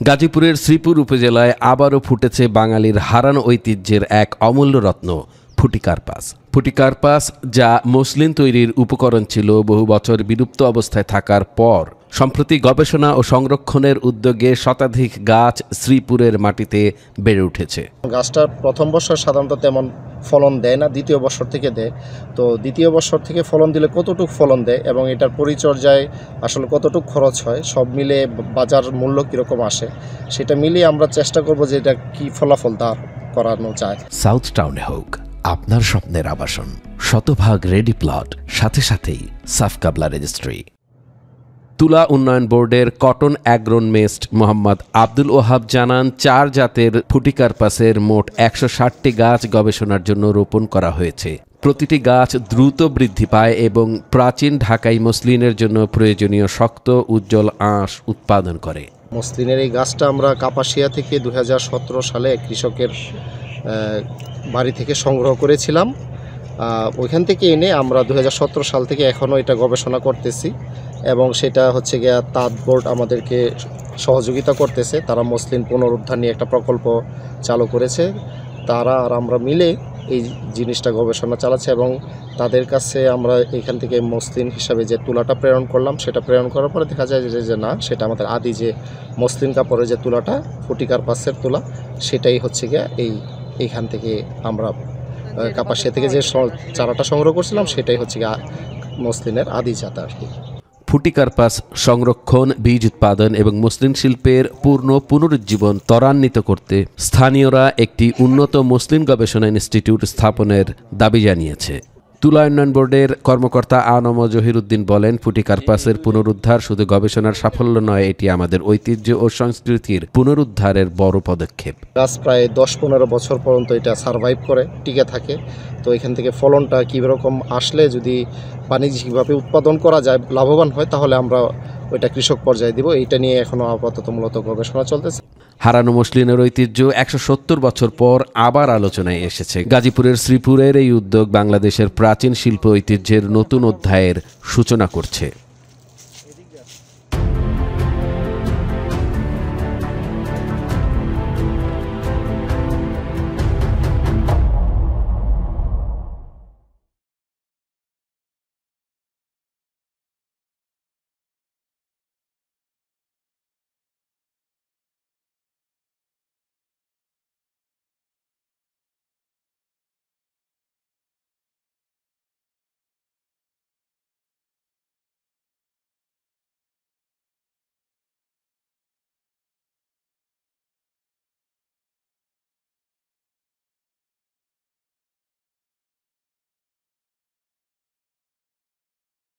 গাজীপুরের শ্রীপুর উপজেলায় আবারও ফুটেছে বাঙালির হারানো ঐতিহ্যের এক অমূল্য রত্ন ফুটিকার্পাস। ফুটিকার্পাস যা মসলিন তৈরির উপকরণ ছিল, বহু বছর বিলুপ্ত অবস্থায় থাকার পর সম্প্রতি গবেষণা ও সংরক্ষণের উদ্যোগে শতাধিক গাছ শ্রীপুরের মাটিতে বেড়ে উঠেছে। গাছটা প্রথম বছর সাধারণত তেমন ফলন দেয় না, দ্বিতীয় বছর থেকে দেয়। তো দ্বিতীয় বছর থেকে ফলন দিলে কতটুকু ফলন দেয় এবং এটার পরিচর্যায় আসলে কতটুকু খরচ হয়, সব মিলে বাজার মূল্য কীরকম আসে, সেটা মিলিয়ে আমরা চেষ্টা করব যে এটা কী ফলাফল দাঁড় করানো যায়। সাউথ টাউনে হোক আপনার স্বপ্নের আবাসন, শতভাগ রেডি প্লট, সাথে সাথেই সাফকাবলা রেজিস্ট্রি। তুলা উন্নয়ন বোর্ডের কটন অ্যাগ্রোনমিস্ট মোহাম্মদ আব্দুল ওহাব জানান, 4 জাতের ফুটিকার্পাসের মোট 160টি গাছ গবেষণার জন্য রোপণ করা হয়েছে। প্রতিটি গাছ দ্রুত বৃদ্ধি পায় এবং প্রাচীন ঢাকাই মসলিনের জন্য প্রয়োজনীয় শক্ত উজ্জ্বল আঁশ উৎপাদন করে। মসলিনের এই গাছটা আমরা কাপাসিয়া থেকে 2017 সালে কৃষকের বাড়ি থেকে সংগ্রহ করেছিলাম। ওইখান থেকে এনে আমরা 2017 সাল থেকে এখনও এটা গবেষণা করতেছি এবং সেটা হচ্ছে গিয়া তাঁত বোর্ড আমাদেরকে সহযোগিতা করতেছে। তারা মসলিন পুনরুদ্ধার নিয়ে একটা প্রকল্প চালু করেছে। তারা আর আমরা মিলে এই জিনিসটা গবেষণা চালাচ্ছে এবং তাদের কাছে আমরা এখান থেকে মসলিন হিসাবে যে তুলাটা প্রেরণ করলাম, সেটা প্রেরণ করার পরে দেখা যায় যে না, সেটা আমাদের আদি যে মসলিন কাপড়ের যে তুলাটা ফুটিকার্পাসের তুলা, সেটাই হচ্ছে গিয়া এইখান থেকে আমরা কাপাসিয়া থেকে যে চারাটা সংগ্রহ করছিলাম, সেটাই হচ্ছে গিয়া মসলিনের আদি জাত আর কি। ফুটিকার্পাস সংরক্ষণ, বীজ উৎপাদন এবং মসলিন শিল্পের পূর্ণ পুনরুজ্জীবন ত্বরান্বিত করতে স্থানীয়রা একটি উন্নত মসলিন গবেষণা ইনস্টিটিউট স্থাপনের দাবি জানিয়েছে। তুলা উন্নয়ন বোর্ডের কর্মকর্তা আনম জহিরুদ্দিন বলেন, ফুটিকার্পাসের পুনরুদ্ধার শুধু গবেষণার সাফল্য নয়, এটি আমাদের ঐতিহ্য ও সংস্কৃতির পুনরুদ্ধারের বড় পদক্ষেপ। গাছ প্রায় 10-15 বছর পর্যন্ত এটা সারভাইভ করে, টিকে থাকে। তো এখান থেকে ফলনটা কীরকম আসলে যদি বাণিজ্যিকভাবে উৎপাদন করা যায়, লাভবান হয়, তাহলে আমরা ওইটা কৃষক পর্যায়ে দিব। এইটা নিয়ে এখনও আপাতত মূলত গবেষণা চলতেছে। হারানো মসলিনের ঐতিহ্য 170 বছর পর আবার আলোচনায় এসেছে। গাজীপুরের শ্রীপুরের এই উদ্যোগ বাংলাদেশের প্রাচীন শিল্প ঐতিহ্যের নতুন অধ্যায়ের সূচনা করছে।